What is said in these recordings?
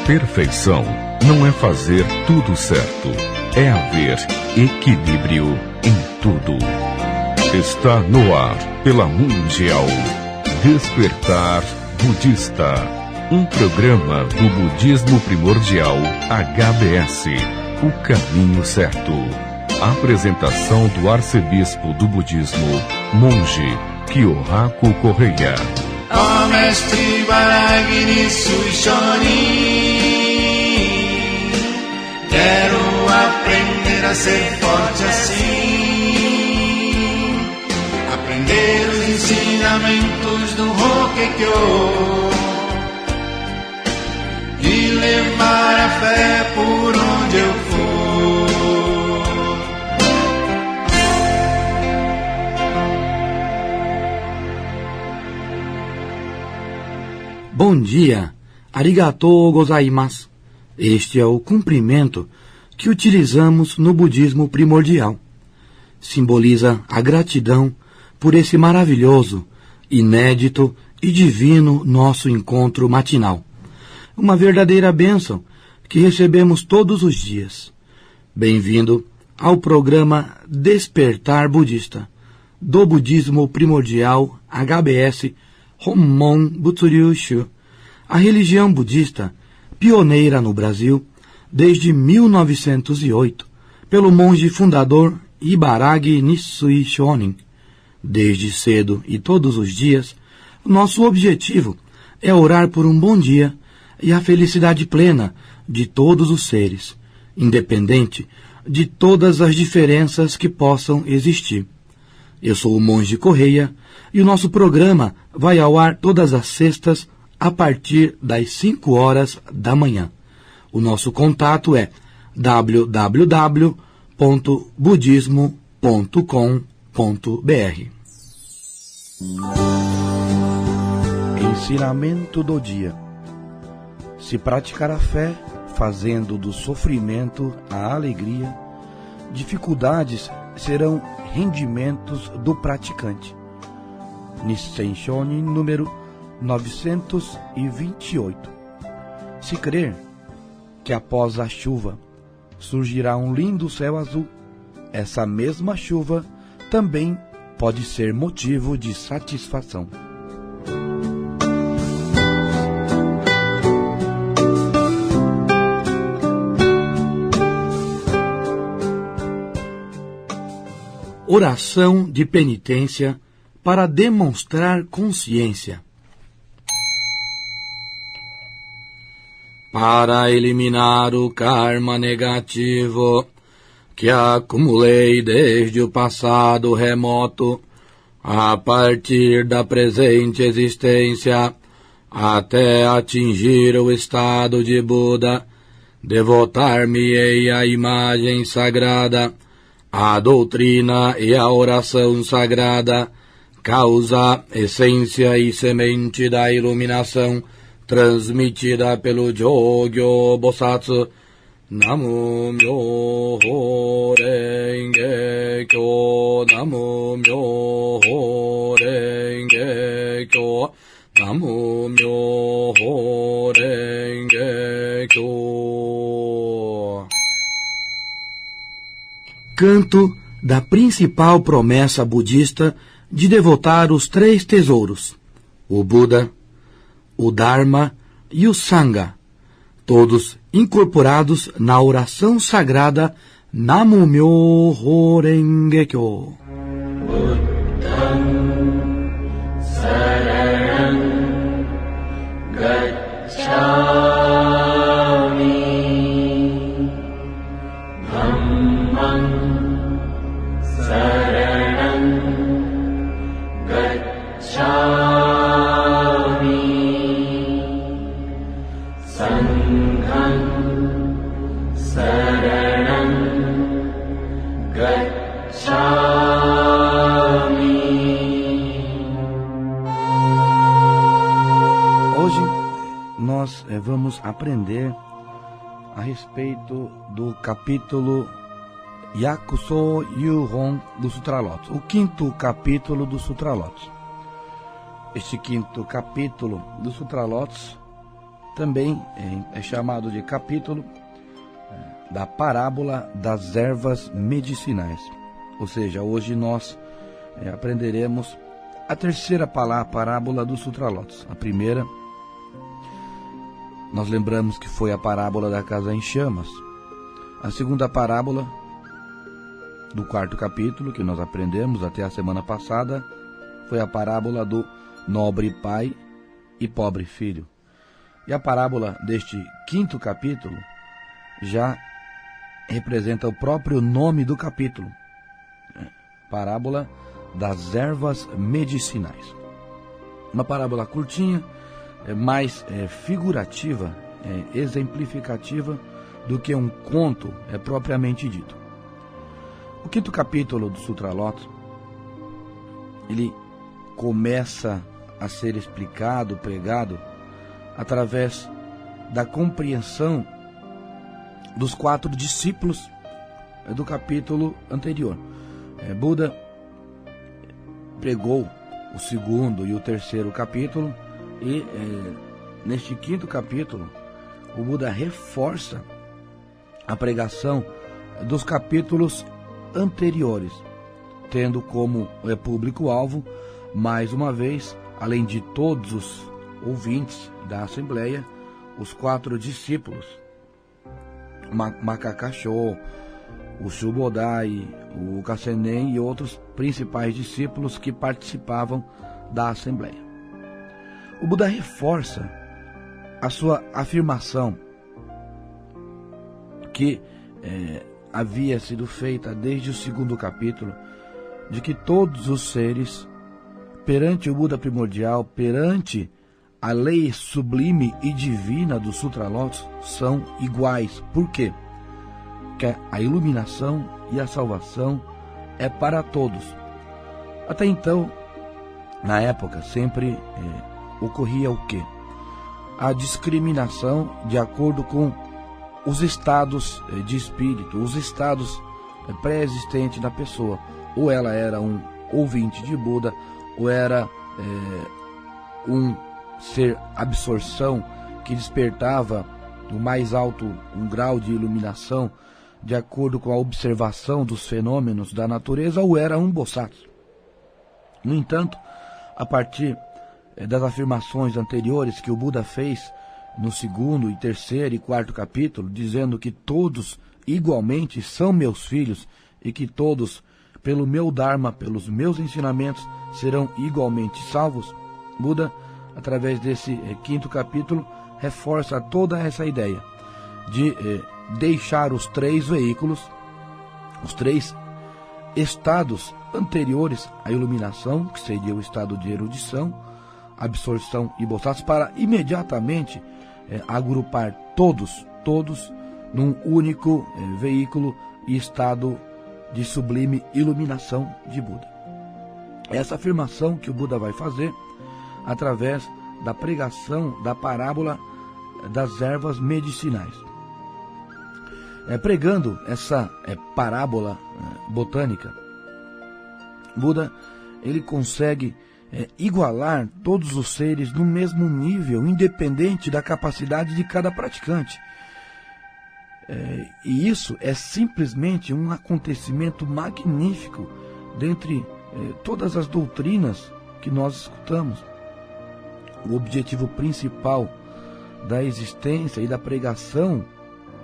Perfeição não é fazer tudo certo, é haver equilíbrio em tudo. Está no ar, pela Mundial, Despertar Budista, um programa do Budismo Primordial HBS, o caminho certo. Apresentação do arcebispo do budismo, monge Kyohaku Correia. Ó mestre Varagini Suishoni, quero aprender a ser forte assim, aprender os ensinamentos do Hokkekyo e levar a fé por onde eu for. Bom dia, arigatou gozaimasu. Este é o cumprimento que utilizamos no budismo primordial. Simboliza a gratidão por esse maravilhoso, inédito e divino nosso encontro matinal. Uma verdadeira bênção que recebemos todos os dias. Bem-vindo ao programa Despertar Budista, do Budismo Primordial HBS Hommon Butsuryu-shu, a religião budista pioneira no Brasil desde 1908, pelo monge fundador Ibaragi Nisui Shonin. Desde cedo e todos os dias, nosso objetivo é orar por um bom dia e a felicidade plena de todos os seres, independente de todas as diferenças que possam existir. Eu sou o monge Correia e o nosso programa vai ao ar todas as sextas a partir das 5 horas da manhã. O nosso contato é www.budismo.com.br. Ensinamento do dia. Se praticar a fé, fazendo do sofrimento a alegria, dificuldades serão rendimentos do praticante. Nissen Shonin, número 928. Se crer que após a chuva surgirá um lindo céu azul, essa mesma chuva também pode ser motivo de satisfação. Oração de penitência para demonstrar consciência. Para eliminar o karma negativo que acumulei desde o passado remoto, a partir da presente existência, até atingir o estado de Buda, devotar-me-ei à imagem sagrada, a doutrina e a oração sagrada, causa, essência e semente da iluminação, transmitida pelo Jogyo Bosatsu. Namo Myoho Renge Kyo, Namo Myoho Renge Kyo, Namo Myoho Renge Kyo. Canto da principal promessa budista de devotar os 3 tesouros, o Buda, o Dharma e o Sangha, todos incorporados na oração sagrada Namo Myoho Renge Kyo. Buddham Saranam Gacchami, Dhammam Saranam Gacchami, Sangham Saranam Gacchami. Hoje nós vamos aprender a respeito do capítulo Yakuso Yuhon do Sutra Lotus, o 5º capítulo do Sutra Lotus. Este 5º capítulo do Sutra Lotus também é chamado de capítulo da parábola das ervas medicinais. Ou seja, hoje nós aprenderemos a terceira parábola dos Sutralotes. A primeira, nós lembramos que foi a parábola da casa em chamas. A segunda parábola do quarto capítulo, que nós aprendemos até a semana passada, foi a parábola do nobre pai e pobre filho. E a parábola deste quinto capítulo já representa o próprio nome do capítulo, parábola das ervas medicinais. Uma parábola curtinha, mais figurativa, exemplificativa do que um conto propriamente dito. O quinto capítulo do Sutralote, ele começa a ser explicado, pregado, através da compreensão dos 4 discípulos do capítulo anterior. Buda pregou o segundo e o terceiro capítulo, e neste quinto capítulo o Buda reforça a pregação dos capítulos anteriores, tendo como público-alvo, mais uma vez, além de todos os ouvintes da Assembleia, os 4 discípulos, Makakasho, o Shubodai, o Kassenen e outros principais discípulos que participavam da Assembleia. O Buda reforça a sua afirmação que havia sido feita desde o segundo capítulo, de que todos os seres, perante o Buda primordial, perante a lei sublime e divina dos Sutralotes, são iguais. Por quê? Porque a iluminação e a salvação é para todos. Até então, na época, sempre ocorria o quê? A discriminação de acordo com os estados de espírito, os estados pré-existentes da pessoa. Ou ela era um ouvinte de Buda, ou era um ser absorção que despertava no mais alto um grau de iluminação de acordo com a observação dos fenômenos da natureza, ou era um Bodhisattva. No entanto, a partir das afirmações anteriores que o Buda fez no segundo e terceiro e quarto capítulo, dizendo que todos igualmente são meus filhos e que todos, pelo meu Dharma, pelos meus ensinamentos, serão igualmente salvos, Buda, através desse quinto capítulo, reforça toda essa ideia de deixar os 3 veículos, os 3 estados anteriores à iluminação, que seria o estado de erudição, absorção e Bodhisattva, para imediatamente agrupar todos num único veículo e estado de sublime iluminação de Buda. Essa afirmação que o Buda vai fazer através da pregação da parábola das ervas medicinais. Pregando essa parábola botânica, Buda ele consegue igualar todos os seres no mesmo nível, independente da capacidade de cada praticante. E isso é simplesmente um acontecimento magnífico dentre todas as doutrinas que nós escutamos. O objetivo principal da existência e da pregação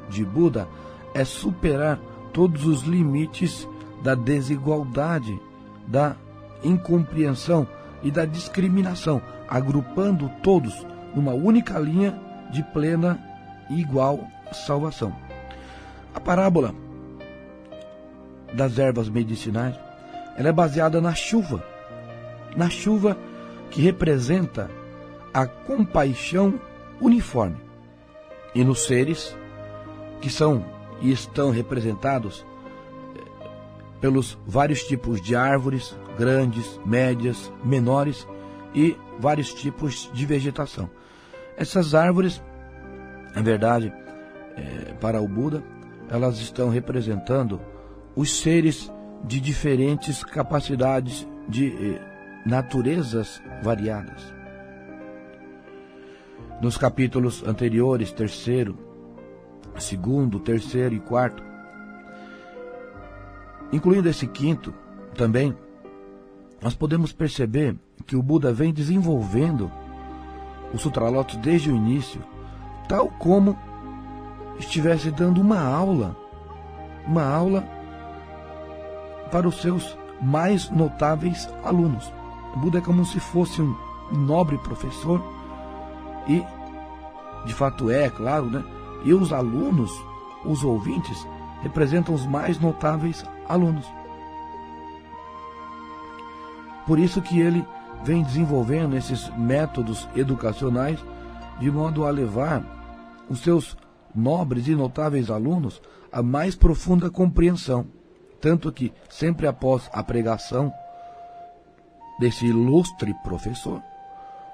de Buda é superar todos os limites da desigualdade, da incompreensão e da discriminação, agrupando todos numa única linha de plena e igual salvação. A parábola das ervas medicinais, ela é baseada na chuva que representa a compaixão uniforme, e nos seres que são e estão representados pelos vários tipos de árvores, grandes, médias, menores e vários tipos de vegetação. Essas árvores, na verdade, para o Buda, elas estão representando os seres de diferentes capacidades de naturezas variadas. nos capítulos anteriores, 3º, 2º, 3º e 4º, incluindo esse 5º também, nós podemos perceber que o Buda vem desenvolvendo o Sutra Lotus desde o início, tal como estivesse dando uma aula para os seus mais notáveis alunos. O Buda é como se fosse um nobre professor e, de fato claro, né? E os alunos, os ouvintes, representam os mais notáveis alunos. Por isso que ele vem desenvolvendo esses métodos educacionais de modo a levar os seus nobres e notáveis alunos a mais profunda compreensão. Tanto que, sempre após a pregação desse ilustre professor,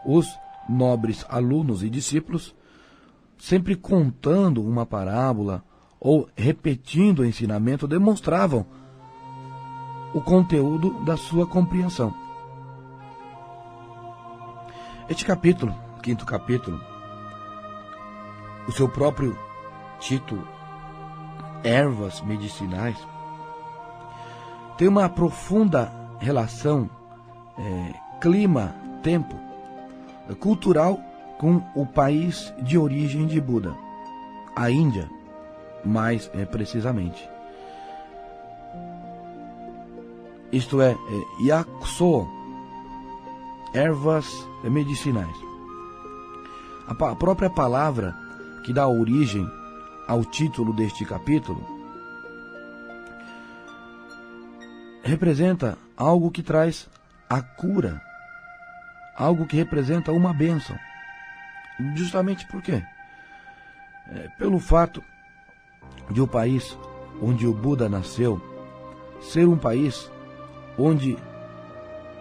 os nobres alunos e discípulos, sempre contando uma parábola ou repetindo o ensinamento, demonstravam o conteúdo da sua compreensão. Este capítulo, 5º capítulo, o seu próprio título, Ervas Medicinais, tem uma profunda relação clima-tempo cultural com o país de origem de Buda, a Índia, mais precisamente. Isto é, Yakso, ervas medicinais. A própria palavra que dá origem ao título deste capítulo representa algo que traz a cura, algo que representa uma bênção. Justamente por quê? Pelo fato de o país onde o Buda nasceu ser um país onde,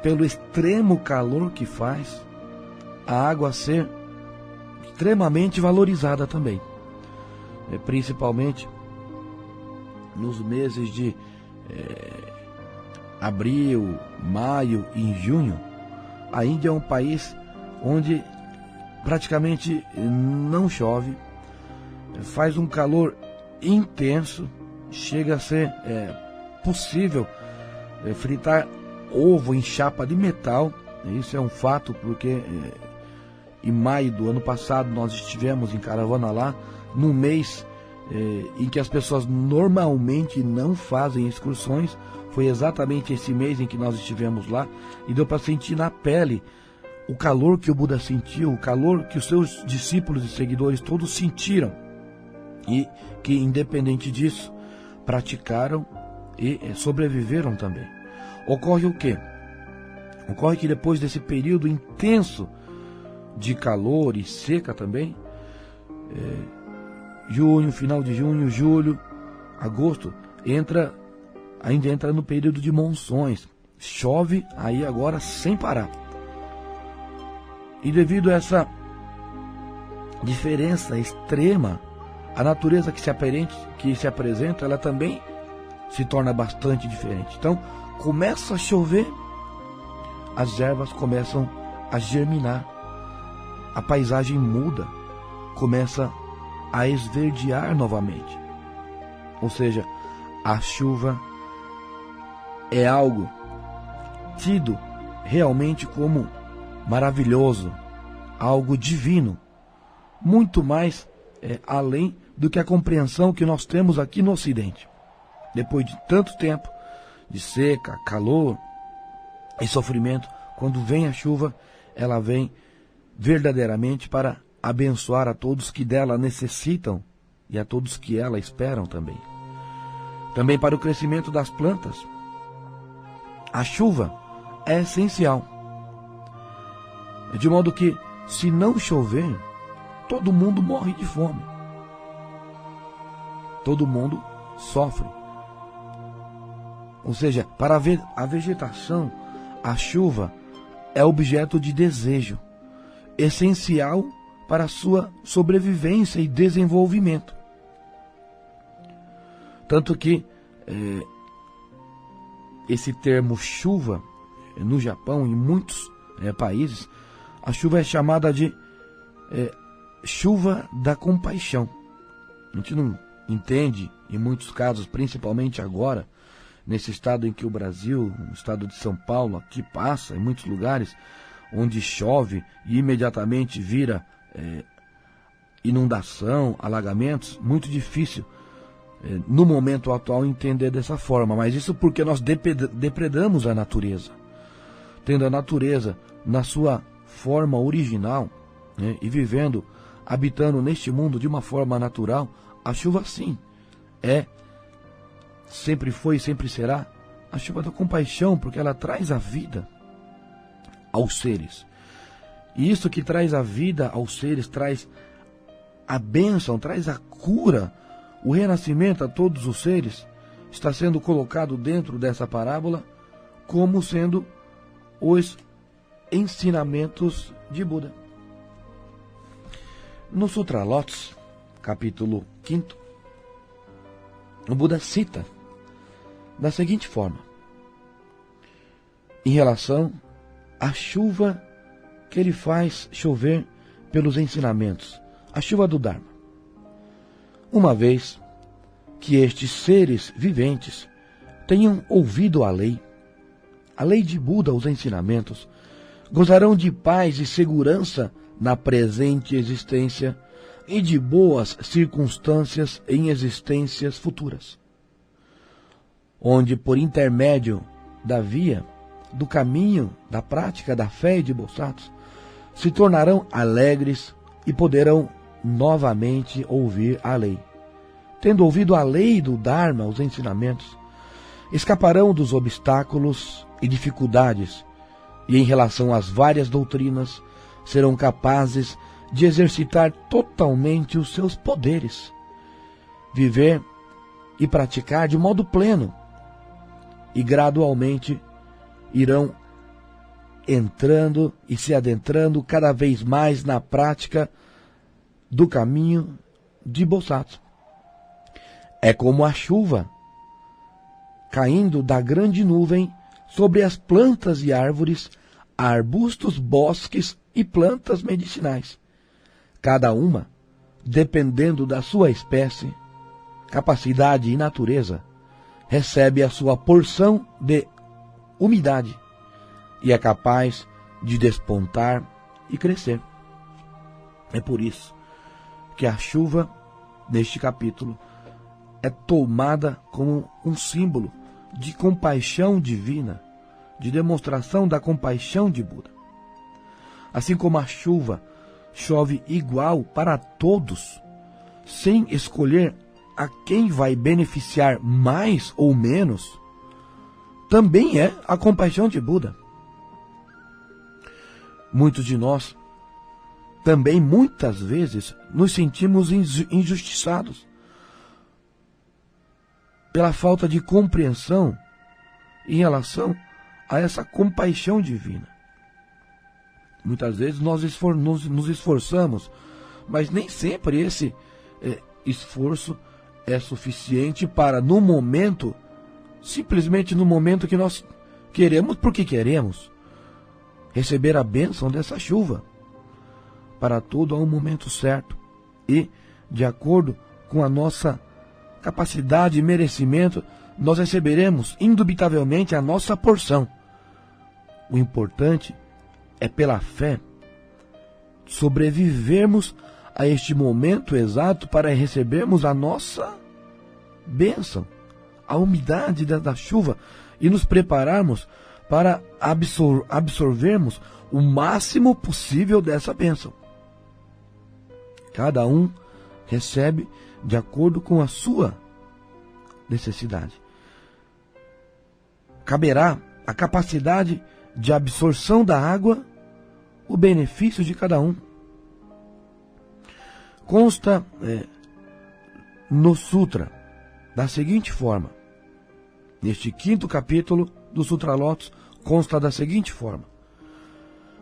pelo extremo calor que faz, a água ser extremamente valorizada também. Principalmente nos meses de abril, maio e junho, a Índia é um país onde praticamente não chove, faz um calor intenso, chega a ser possível fritar ovo em chapa de metal. Isso é um fato, porque em maio do ano passado nós estivemos em caravana lá, num mês em que as pessoas normalmente não fazem excursões. Foi exatamente esse mês em que nós estivemos lá, e deu para sentir na pele o calor que o Buda sentiu, o calor que os seus discípulos e seguidores todos sentiram, e que, independente disso, praticaram e sobreviveram também. Ocorre o quê? Ocorre que depois desse período intenso de calor e seca também, junho, final de junho, julho, agosto, ainda entra no período de monções. Chove aí agora sem parar. E devido a essa diferença extrema, a natureza que se apresenta, ela também se torna bastante diferente. Então, começa a chover, as ervas começam a germinar, a paisagem muda, começa a esverdear novamente. Ou seja, a chuva é algo tido realmente como maravilhoso, algo divino, muito mais além do que a compreensão que nós temos aqui no Ocidente. Depois de tanto tempo de seca, calor e sofrimento, quando vem a chuva, ela vem verdadeiramente para abençoar a todos que dela necessitam e a todos que ela esperam também. Também para o crescimento das plantas, a chuva é essencial. De modo que, se não chover, todo mundo morre de fome. Todo mundo sofre. Ou seja, para a vegetação, a chuva é objeto de desejo, essencial para a sua sobrevivência e desenvolvimento. Tanto que esse termo chuva, no Japão e em muitos países, a chuva é chamada de chuva da compaixão. A gente não entende, em muitos casos, principalmente agora, nesse estado em que o Brasil, o estado de São Paulo, aqui passa, em muitos lugares, onde chove e imediatamente vira inundação, alagamentos, muito difícil no momento atual entender dessa forma, mas isso porque nós depredamos a natureza. Tendo a natureza na sua forma original, né, e vivendo, habitando neste mundo de uma forma natural, a chuva sim sempre foi e sempre será a chuva da compaixão, porque ela traz a vida aos seres. E isso que traz a vida aos seres, traz a bênção, traz a cura, o renascimento a todos os seres, está sendo colocado dentro dessa parábola como sendo os ensinamentos de Buda. No Sutra Lotus, capítulo 5, o Buda cita da seguinte forma, em relação à chuva que ele faz chover pelos ensinamentos, a chuva do Dharma. Uma vez que estes seres viventes tenham ouvido a lei de Buda, os ensinamentos, gozarão de paz e segurança na presente existência e de boas circunstâncias em existências futuras, onde por intermédio da via, do caminho, da prática, da fé e de Bodhisattvas, se tornarão alegres e poderão novamente ouvir a lei. Tendo ouvido a lei do Dharma, os ensinamentos, escaparão dos obstáculos e dificuldades, e em relação às várias doutrinas, serão capazes de exercitar totalmente os seus poderes, viver e praticar de modo pleno, e gradualmente irão entrando e se adentrando cada vez mais na prática do caminho de Bodhisattva. É como a chuva caindo da grande nuvem sobre as plantas e árvores, arbustos, bosques e plantas medicinais, cada uma, dependendo da sua espécie, capacidade e natureza, recebe a sua porção de umidade e é capaz de despontar e crescer. É por isso que a chuva, neste capítulo, é tomada como um símbolo de compaixão divina, de demonstração da compaixão de Buda. Assim como a chuva chove igual para todos, sem escolher a quem vai beneficiar mais ou menos, também é a compaixão de Buda. Muitos de nós também muitas vezes nos sentimos injustiçados pela falta de compreensão em relação a essa compaixão divina. Muitas vezes nós nos esforçamos, mas nem sempre esse esforço é suficiente para, no momento, simplesmente no momento que nós queremos, porque queremos, receber a bênção dessa chuva. Para tudo há um momento certo e, de acordo com a nossa capacidade e merecimento, nós receberemos indubitavelmente a nossa porção. O importante é, pela fé, sobrevivermos a este momento exato para recebermos a nossa bênção, a umidade da chuva, e nos prepararmos para absorvermos o máximo possível dessa bênção. Cada um recebe de acordo com a sua necessidade. Caberá a capacidade de absorção da água, o benefício de cada um. Consta no Sutra da seguinte forma, neste 5º capítulo do Sutra Lotus, consta da seguinte forma: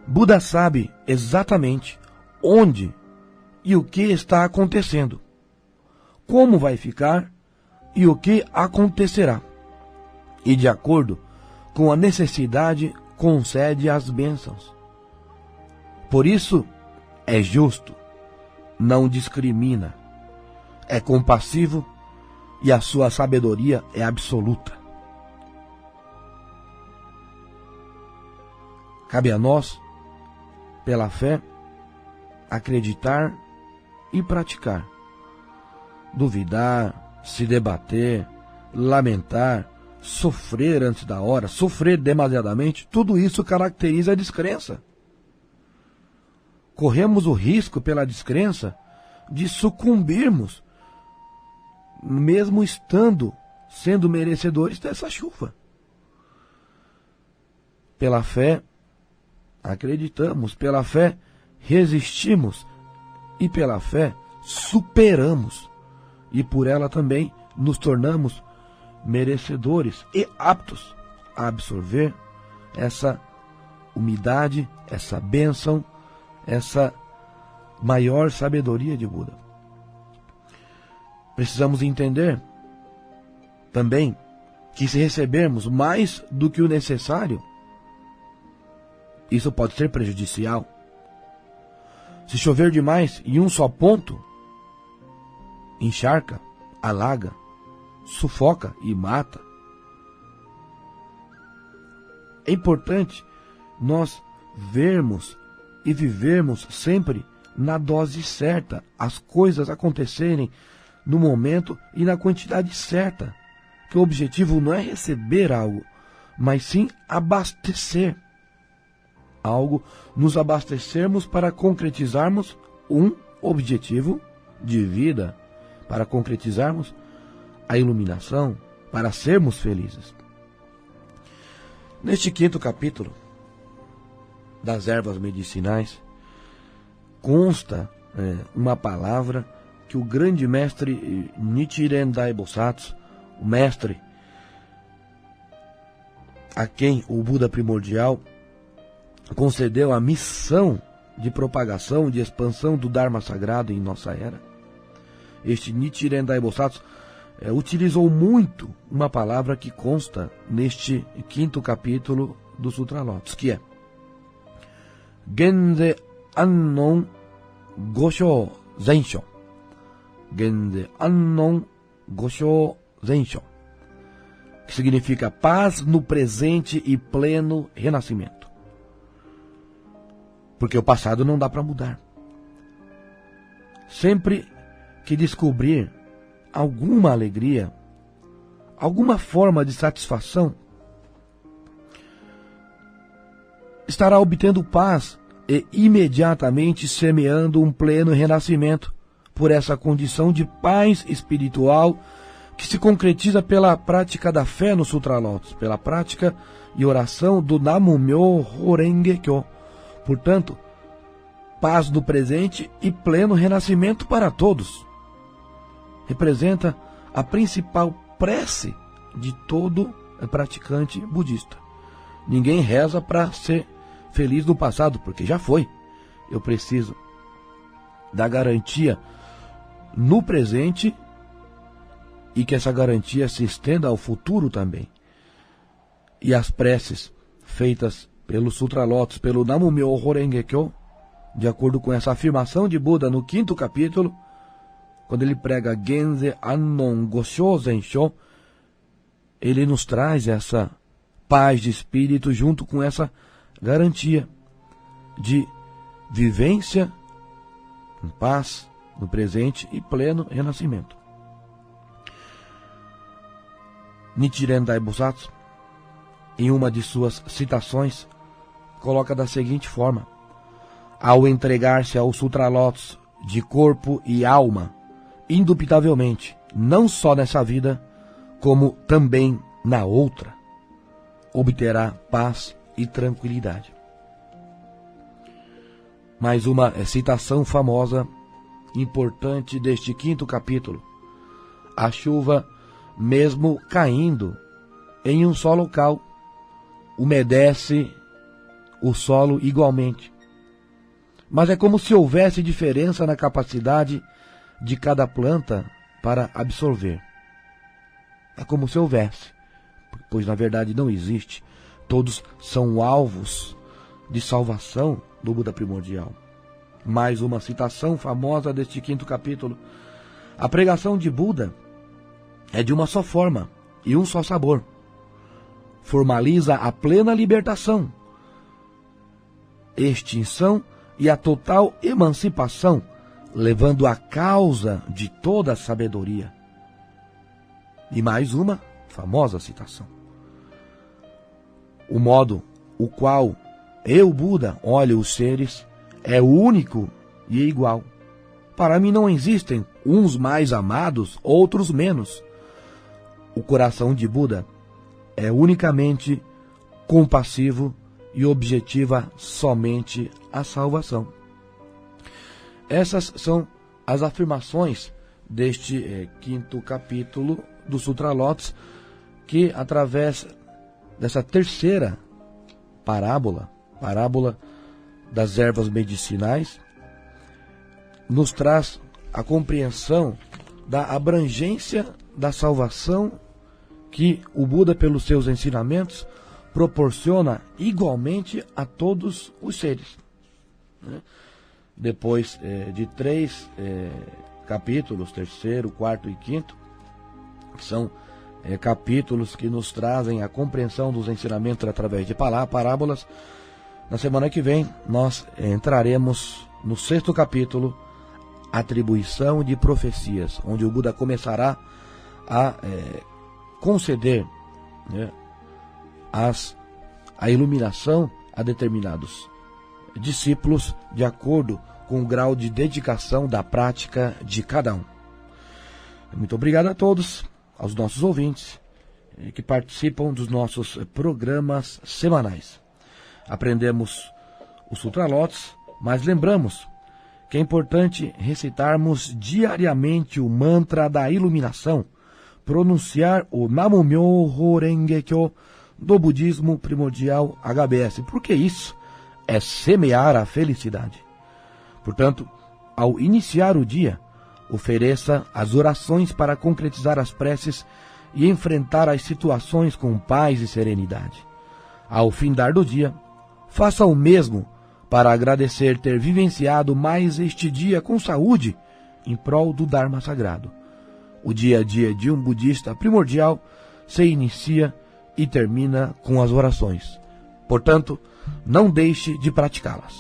Buda sabe exatamente onde e o que está acontecendo, como vai ficar e o que acontecerá, e de acordo com a necessidade concede as bênçãos. Por isso é justo não discrimina, é compassivo e a sua sabedoria é absoluta. Cabe a nós, pela fé, acreditar e praticar. Duvidar, se debater, lamentar, sofrer antes da hora, sofrer demasiadamente, tudo isso caracteriza a descrença. Corremos o risco, pela descrença, de sucumbirmos, mesmo sendo merecedores dessa chuva. Pela fé, acreditamos, pela fé, resistimos e pela fé, superamos. E por ela também nos tornamos merecedores e aptos a absorver essa umidade, essa bênção, essa maior sabedoria de Buda. Precisamos entender também que se recebermos mais do que o necessário, isso pode ser prejudicial. Se chover demais em um só ponto, encharca, alaga, sufoca e mata. É importante nós vermos e vivermos sempre na dose certa, as coisas acontecerem no momento e na quantidade certa. Que o objetivo não é receber algo, mas sim abastecer algo, nos abastecermos para concretizarmos um objetivo de vida, para concretizarmos a iluminação, para sermos felizes. Neste 5º capítulo das ervas medicinais, consta uma palavra que o grande mestre Nichiren Daibosatsu, o mestre a quem o Buda primordial concedeu a missão de propagação, de expansão do Dharma sagrado em nossa era, este Nichiren Daibosatsu utilizou muito uma palavra que consta neste 5º capítulo do Sutra Lotus, que é Genze Annon Gosho Zensho. Genze Annon Gosho Zensho, que significa paz no presente e pleno renascimento. Porque o passado não dá para mudar. Sempre que descobrir alguma alegria, alguma forma de satisfação, estará obtendo paz e imediatamente semeando um pleno renascimento por essa condição de paz espiritual que se concretiza pela prática da fé no Sutra Lotus, pela prática e oração do Namu-myoho Renge-kyo. Portanto, paz no presente e pleno renascimento para todos. Representa a principal prece de todo praticante budista. Ninguém reza para ser feliz no passado, porque já foi. Eu preciso da garantia no presente e que essa garantia se estenda ao futuro também. E as preces feitas pelo Sutra Lotus, pelo Namu-myoho Renge-kyo, de acordo com essa afirmação de Buda no 5º capítulo, quando ele prega Genze Annon Gosho Zensho, ele nos traz essa paz de espírito junto com essa garantia de vivência em paz no presente e pleno renascimento. Nichiren Daibosatsu, em uma de suas citações, coloca da seguinte forma: ao entregar-se ao Sutra Lotus de corpo e alma, indubitavelmente, não só nessa vida, como também na outra, obterá paz e tranquilidade. Mais uma citação famosa, importante deste 5º capítulo: a chuva, mesmo caindo em um só local, umedece o solo igualmente. Mas é como se houvesse diferença na capacidade de cada planta para absorver. É como se houvesse, pois na verdade não existe. Todos são alvos de salvação do Buda primordial. Mais uma citação famosa deste 5º capítulo. A pregação de Buda é de uma só forma e um só sabor. Formaliza a plena libertação, extinção e a total emancipação, levando a causa de toda a sabedoria. E mais uma famosa citação. O modo o qual eu, Buda, olho os seres é único e igual. Para mim não existem uns mais amados, outros menos. O coração de Buda é unicamente compassivo e objetiva somente a salvação. Essas são as afirmações deste 5º capítulo do Sutra Lotus, que através dessa terceira parábola das ervas medicinais, nos traz a compreensão da abrangência da salvação que o Buda, pelos seus ensinamentos, proporciona igualmente a todos os seres. Depois de 3 capítulos, 3º, 4º e 5º, que são capítulos que nos trazem a compreensão dos ensinamentos através de parábolas, na semana que vem nós entraremos no 6º capítulo, Atribuição de Profecias, onde o Buda começará a conceder a iluminação a determinados discípulos de acordo com o grau de dedicação da prática de cada um. Muito obrigado a todos, aos nossos ouvintes que participam dos nossos programas semanais. Aprendemos o Sutra Lotus, mas lembramos que é importante recitarmos diariamente o mantra da iluminação, pronunciar o Namomyoho Renge Kyo do budismo primordial HBS, porque isso é semear a felicidade. Portanto, ao iniciar o dia, ofereça as orações para concretizar as preces e enfrentar as situações com paz e serenidade. Ao findar do dia, faça o mesmo para agradecer ter vivenciado mais este dia com saúde em prol do Dharma sagrado. O dia a dia de um budista primordial se inicia e termina com as orações. Portanto, não deixe de praticá-las.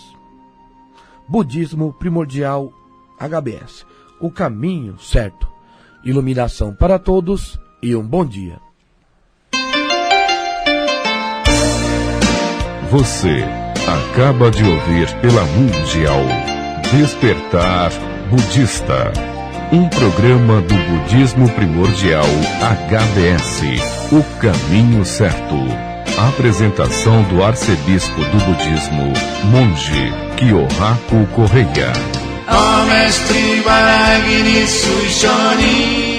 Budismo Primordial HBS, o caminho certo. Iluminação para todos e um bom dia. Você acaba de ouvir pela Mundial Despertar Budista, um programa do Budismo Primordial HBS, o caminho certo. Apresentação do arcebispo do budismo, Monge Kyohaku Correia. Ó Mestre Varagini Suishoni.